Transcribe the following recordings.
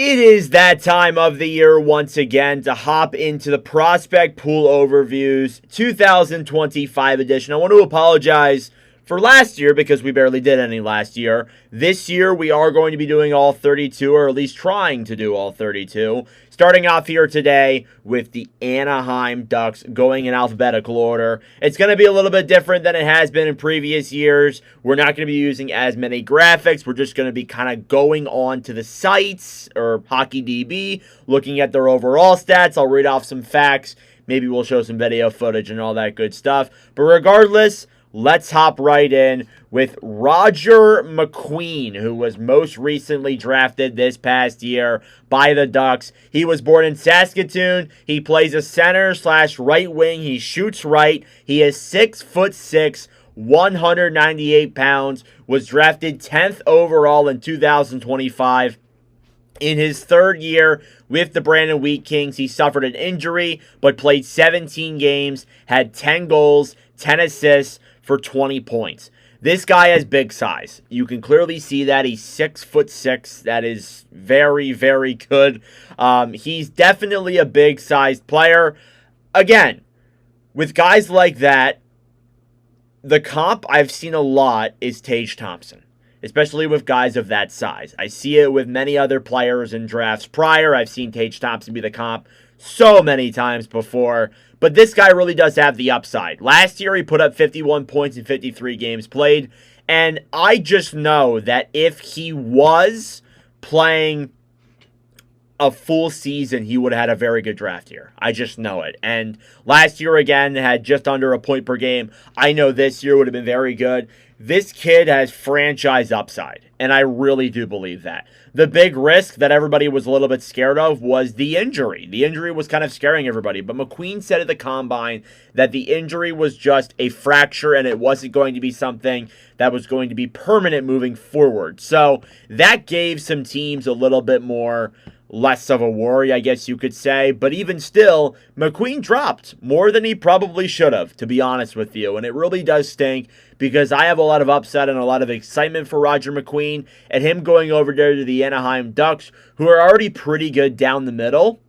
It is that time of the year once again to hop into the Prospect Pool Overviews 2025 edition. I want to apologize for last year because we barely did any last year. This year we are going to be doing all 32, or at least trying to do all 32. Starting off here today with the Anaheim Ducks going in alphabetical order. It's going to be a little bit different than it has been in previous years. We're not going to be using as many graphics. We're just going to be kind of going on to the sites or HockeyDB, looking at their overall stats. I'll read off some facts. Maybe we'll show some video footage and all that good stuff. But regardless, let's hop right in with Roger McQueen, who was most recently drafted this past year by the Ducks. He was born in Saskatoon. He plays a center / right wing. He shoots right. He is 6'6", 198 pounds. Was drafted 10th overall in 2025. In his third year with the Brandon Wheat Kings, he suffered an injury, but played 17 games, had 10 goals, 10 assists for 20 points. This guy has big size. You can clearly see that. He's 6'6". That is very, very good. He's definitely a big-sized player. Again, with guys like that, the comp I've seen a lot is Tage Thompson, especially with guys of that size. I see it with many other players in drafts prior. I've seen Tage Thompson be the comp so many times before. But this guy really does have the upside. Last year, he put up 51 points in 53 games played. And I just know that if he was playing a full season, he would have had a very good draft year. I just know it. And last year, again, had just under a point per game. I know this year would have been very good. This kid has franchise upside, and I really do believe that. The big risk that everybody was a little bit scared of was the injury. The injury was kind of scaring everybody, but McQueen said at the Combine that the injury was just a fracture and it wasn't going to be something that was going to be permanent moving forward. So that gave some teams a little bit less of a worry, I guess you could say. But even still, McQueen dropped more than he probably should have, to be honest with you. And it really does stink because I have a lot of upset and a lot of excitement for Roger McQueen and him going over there to the Anaheim Ducks, who are already pretty good down the middle.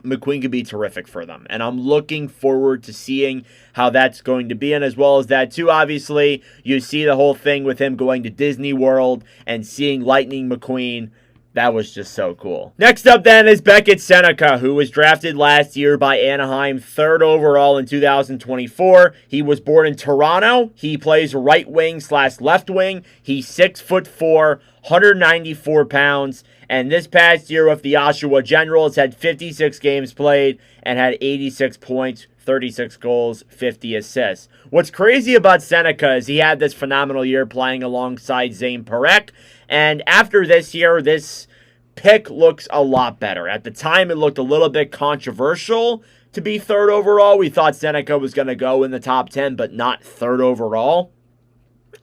McQueen could be terrific for them. And I'm looking forward to seeing how that's going to be. And as well as that, too, obviously, you see the whole thing with him going to Disney World and seeing Lightning McQueen. That was just so cool. Next up then is Beckett Senica, who was drafted last year by Anaheim, 3rd overall in 2024. He was born in Toronto. He plays right wing / left wing. He's 6'4", 194 pounds. And this past year with the Oshawa Generals, had 56 games played and had 86 points, 36 goals, 50 assists. What's crazy about Seneca is he had this phenomenal year playing alongside Zane Parekh. And after this year, this pick looks a lot better. At the time, it looked a little bit controversial to be 3rd overall. We thought Seneca was going to go in the top 10, but not 3rd overall.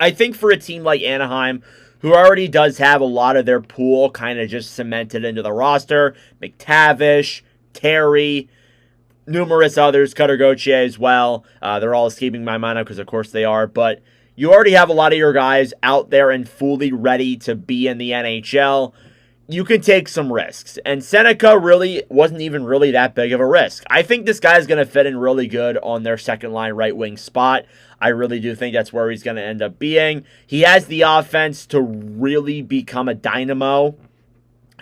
I think for a team like Anaheim, who already does have a lot of their pool kind of just cemented into the roster, McTavish, Terry, numerous others, Cutter Goce as well. They're all escaping my mind because, of course, they are. But you already have a lot of your guys out there and fully ready to be in the NHL. You can take some risks. And Seneca really wasn't even really that big of a risk. I think this guy's going to fit in really good on their second-line right wing spot. I really do think that's where he's going to end up being. He has the offense to really become a dynamo.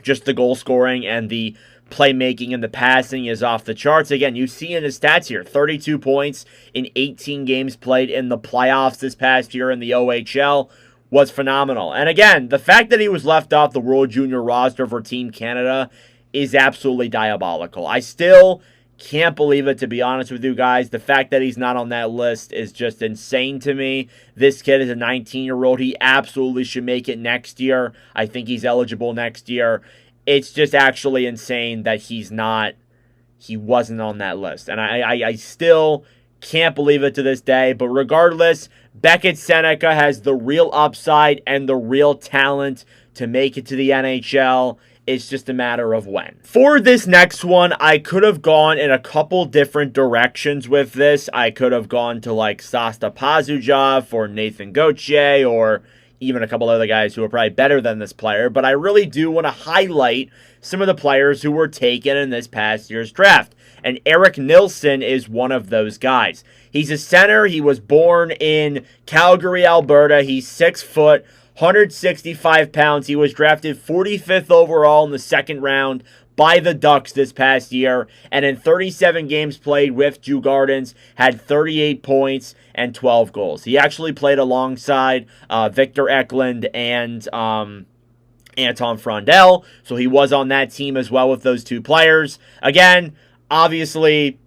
Just the goal scoring and the playmaking and the passing is off the charts. Again, you see in his stats here, 32 points in 18 games played in the playoffs this past year in the OHL was phenomenal. And again, the fact that he was left off the World Junior roster for Team Canada is absolutely diabolical. I still can't believe it, to be honest with you guys. The fact that he's not on that list is just insane to me. This kid is a 19-year-old. He absolutely should make it next year. I think he's eligible next year. It's just actually insane that he wasn't on that list. And I still can't believe it to this day. But regardless, Beckett Senica has the real upside and the real talent to make it to the NHL. It's just a matter of when. For this next one, I could have gone in a couple different directions with this. I could have gone to like Sasta Pazujov or Nathan Goce or even a couple other guys who are probably better than this player, but I really do want to highlight some of the players who were taken in this past year's draft. And Eric Nilson is one of those guys. He's a center. He was born in Calgary, Alberta. He's 6 foot, 165 pounds. He was drafted 45th overall in the second round by the Ducks this past year, and in 37 games played with Jew Gardens, had 38 points and 12 goals. He actually played alongside Victor Eklund and Anton Frondel, so he was on that team as well with those two players. Again, obviously,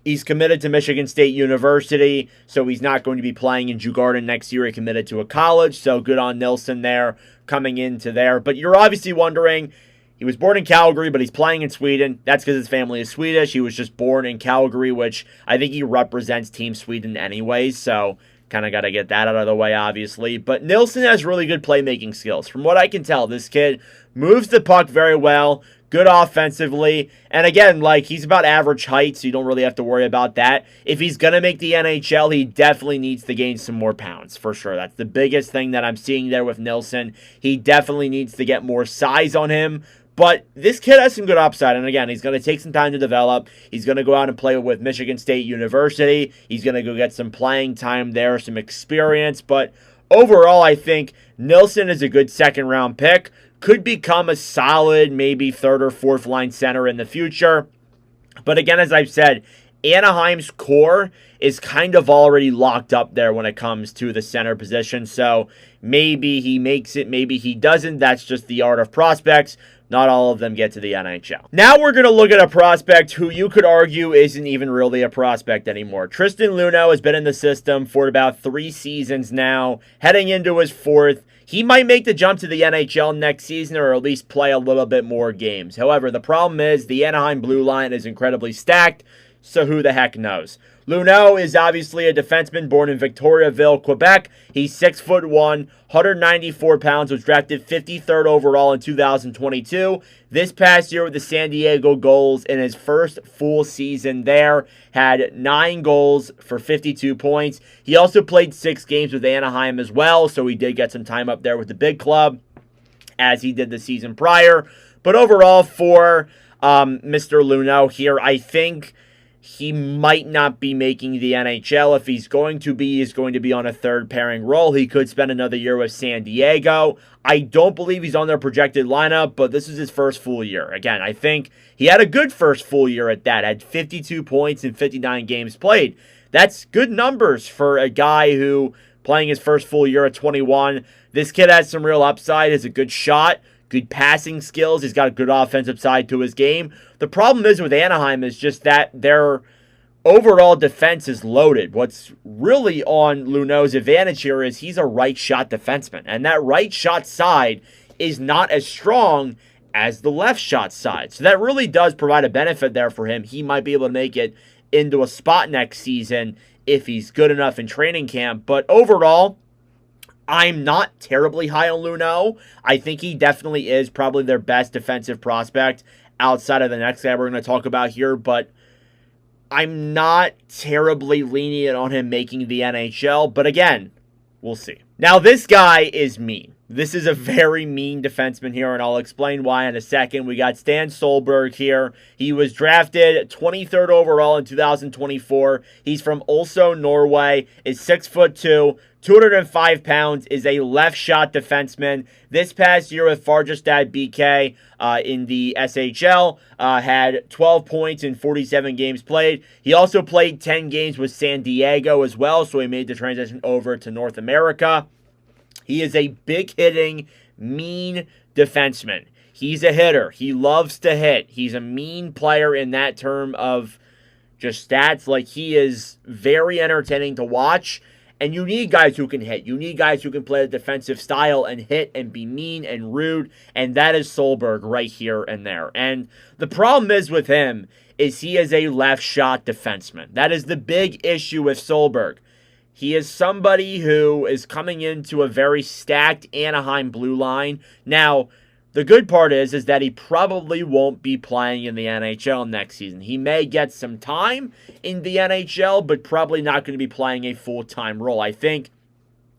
he's committed to Michigan State University, so he's not going to be playing in Djurgården next year. He committed to a college, so good on Nilson there, coming into there. But you're obviously wondering, he was born in Calgary, but he's playing in Sweden. That's because his family is Swedish. He was just born in Calgary, which I think he represents Team Sweden anyways, so kind of got to get that out of the way, obviously. But Nilson has really good playmaking skills. From what I can tell, this kid moves the puck very well, good offensively, and again, like, he's about average height, so you don't really have to worry about that. If he's going to make the NHL, he definitely needs to gain some more pounds, for sure. That's the biggest thing that I'm seeing there with Nilson. He definitely needs to get more size on him. But this kid has some good upside, and again, he's going to take some time to develop. He's going to go out and play with Michigan State University. He's going to go get some playing time there, some experience. But overall, I think Nilson is a good second-round pick. Could become a solid, maybe third or fourth line center in the future. But again, as I've said, Anaheim's core is kind of already locked up there when it comes to the center position. So maybe he makes it, maybe he doesn't. That's just the art of prospects. Not all of them get to the NHL. Now we're going to look at a prospect who you could argue isn't even really a prospect anymore. Tristan Luno has been in the system for about 3 seasons now, heading into his 4th. He might make the jump to the NHL next season, or at least play a little bit more games. However, the problem is the Anaheim blue line is incredibly stacked, so who the heck knows? Luno is obviously a defenseman born in Victoriaville, Quebec. He's 6'1", 194 pounds, was drafted 53rd overall in 2022. This past year with the San Diego Gulls in his first full season there, had 9 goals for 52 points. He also played 6 games with Anaheim as well, so he did get some time up there with the big club, as he did the season prior. But overall, for Mr. Luno here, I think he might not be making the NHL. If he's going to be, he's going to be on a third pairing role. He could spend another year with San Diego. I don't believe he's on their projected lineup, but this is his first full year. Again, I think he had a good first full year at that. Had 52 points in 59 games played. That's good numbers for a guy who, playing his first full year at 21. This kid has some real upside, has a good shot, good passing skills. He's got a good offensive side to his game. The problem is with Anaheim is just that their overall defense is loaded. What's really on Luno's advantage here is he's a right shot defenseman. And that right shot side is not as strong as the left shot side. So that really does provide a benefit there for him. He might be able to make it into a spot next season if he's good enough in training camp. But overall, I'm not terribly high on Luno. I think he definitely is probably their best defensive prospect outside of the next guy we're going to talk about here, but I'm not terribly lenient on him making the NHL, but again, we'll see. Now, this guy is mean. This is a very mean defenseman here, and I'll explain why in a second. We got Stan Soulberg here. He was drafted 23rd overall in 2024. He's from Oslo, Norway, is 6'2", 205 pounds, is a left shot defenseman. This past year with Farjestad BK in the SHL, had 12 points in 47 games played. He also played 10 games with San Diego as well, so he made the transition over to North America. He is a big-hitting, mean defenseman. He's a hitter. He loves to hit. He's a mean player in that term of just stats. Like, he is very entertaining to watch. And you need guys who can hit. You need guys who can play a defensive style and hit and be mean and rude. And that is Soulberg right here and there. And the problem is with him is he is a left shot defenseman. That is the big issue with Soulberg. He is somebody who is coming into a very stacked Anaheim blue line. Now, the good part is that he probably won't be playing in the NHL next season. He may get some time in the NHL, but probably not going to be playing a full-time role. I think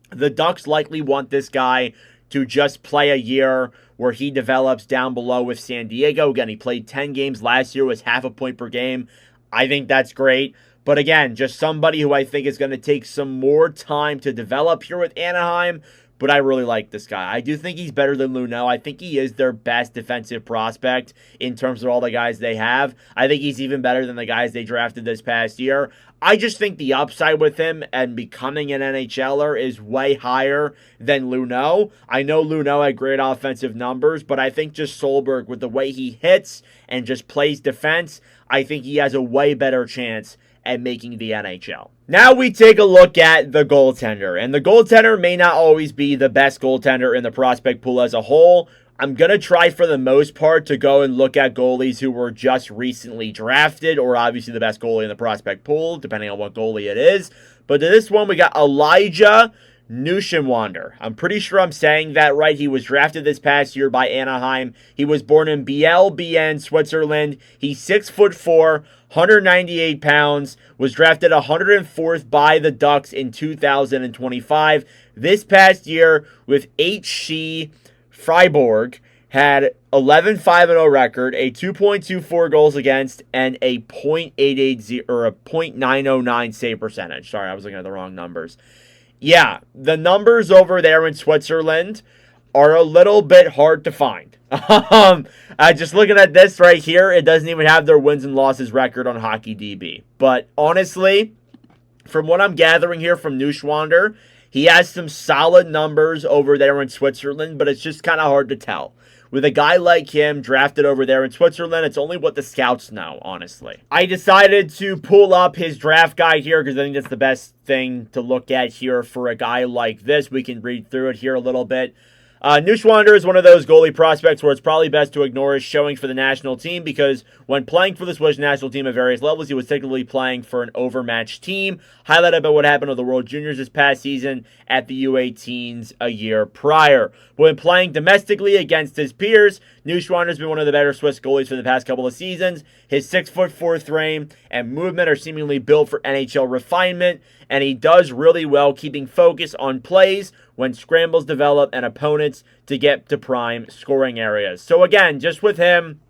The Ducks likely want this guy to just play a year where he develops down below with San Diego. Again, he played 10 games last year, was half a point per game. I think that's great. But again, just somebody who I think is going to take some more time to develop here with Anaheim. But I really like this guy. I do think he's better than Luno. I think he is their best defensive prospect in terms of all the guys they have. I think he's even better than the guys they drafted this past year. I just think the upside with him and becoming an NHLer is way higher than Luno. I know Luno had great offensive numbers, but I think just Soulberg, with the way he hits and just plays defense, I think he has a way better chance at making the NHL. Now we take a look at the goaltender. And the goaltender may not always be the best goaltender in the prospect pool as a whole. I'm going to try for the most part to go and look at goalies who were just recently drafted, or obviously the best goalie in the prospect pool, depending on what goalie it is. But to this one, we got Elijah Nwander. I'm pretty sure I'm saying that right. He was drafted this past year by Anaheim. He was born in Biel, Switzerland. He's 6'4", 198 pounds, was drafted 104th by the Ducks in 2025. This past year with HC Freiburg, had 11-5-0 record, a 2.24 goals against, and a .880 or a .909 save percentage. Sorry, I was looking at the wrong numbers. Yeah, the numbers over there in Switzerland are a little bit hard to find. Just looking at this right here, it doesn't even have their wins and losses record on HockeyDB. But honestly, from what I'm gathering here from Nwander, he has some solid numbers over there in Switzerland, but it's just kind of hard to tell. With a guy like him drafted over there in Switzerland, it's only what the scouts know, honestly. I decided to pull up his draft guide here because I think that's the best thing to look at here for a guy like this. We can read through it here a little bit. Nwander is one of those goalie prospects where it's probably best to ignore his showing for the national team, because when playing for the Swiss national team at various levels, he was typically playing for an overmatched team, highlighted by what happened with the World Juniors this past season at the U18s a year prior. But when playing domestically against his peers, Nwander has been one of the better Swiss goalies for the past couple of seasons. His 6'4" frame and movement are seemingly built for NHL refinement, and he does really well keeping focus on plays when scrambles develop and opponents to get to prime scoring areas. So again, just with him,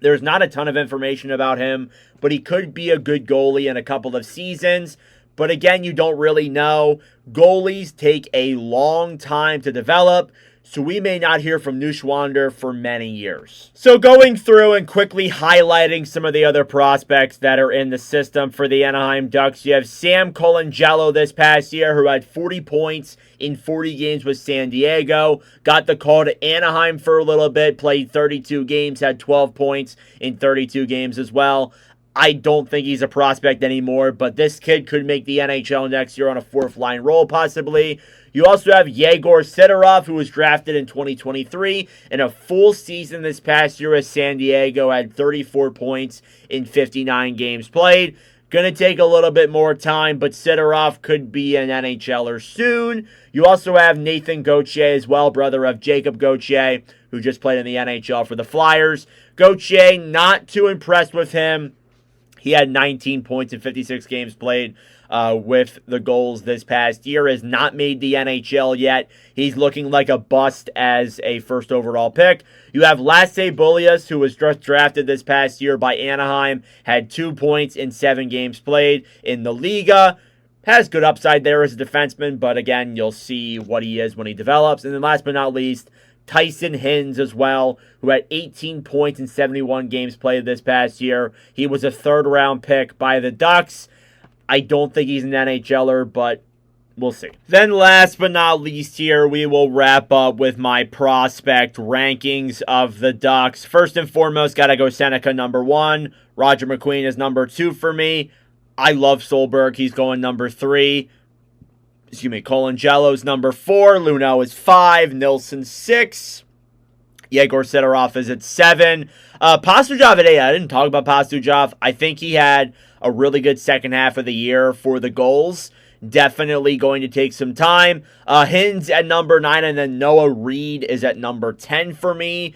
there's not a ton of information about him, but he could be a good goalie in a couple of seasons. But again, you don't really know. Goalies take a long time to develop, so we may not hear from Nwander for many years. So going through and quickly highlighting some of the other prospects that are in the system for the Anaheim Ducks, you have Sam Colangelo this past year, who had 40 points in 40 games with San Diego. Got the call to Anaheim for a little bit, played 32 games, had 12 points in 32 games as well. I don't think he's a prospect anymore, but this kid could make the NHL next year on a fourth-line role, possibly. You also have Yegor Sidorov, who was drafted in 2023. In a full season this past year as San Diego, had 34 points in 59 games played. Going to take a little bit more time, but Sidorov could be an NHLer soon. You also have Nathan Goce as well, brother of Jacob Goce, who just played in the NHL for the Flyers. Goce, not too impressed with him. He had 19 points in 56 games played with the Goals this past year. Has not made the NHL yet. He's looking like a bust as a first overall pick. You have Lasse Bullas, who was just drafted this past year by Anaheim. Had 2 points in 7 games played in the Liga. Has good upside there as a defenseman, but again, you'll see what he is when he develops. And then last but not least, Tyson Hinz as well, who had 18 points in 71 games played this past year. He was a third-round pick by the Ducks. I don't think he's an NHLer, but we'll see. Then last but not least here, we will wrap up with my prospect rankings of the Ducks. First and foremost, got to go Senica number 1. Roger McQueen is number 2 for me. I love Soulberg. He's going number 3. Colangelo's number 4. Luno is 5. Nilson 6. Yegor Sidorov is at 7. Pastujov at 8. I didn't talk about Pastujov. I think he had a really good second half of the year for the Goals. Definitely going to take some time. Hinz at number 9, and then Noah Reed is at number 10 for me.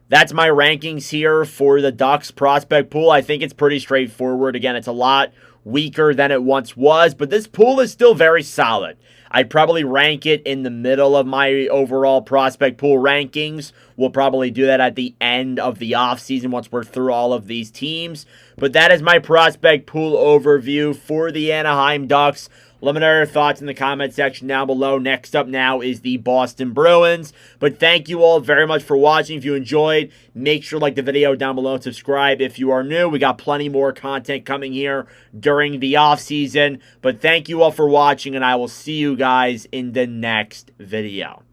That's my rankings here for the Ducks prospect pool. I think it's pretty straightforward. Again, it's a lot weaker than it once was, but this pool is still very solid. I'd probably rank it in the middle of my overall prospect pool rankings. We'll probably do that at the end of the offseason once we're through all of these teams. But that is my prospect pool overview for the Anaheim Ducks. Let me know your thoughts in the comment section down below. Next up now is the Boston Bruins. But thank you all very much for watching. If you enjoyed, make sure to like the video down below and subscribe if you are new. We got plenty more content coming here during the offseason. But thank you all for watching, and I will see you guys in the next video.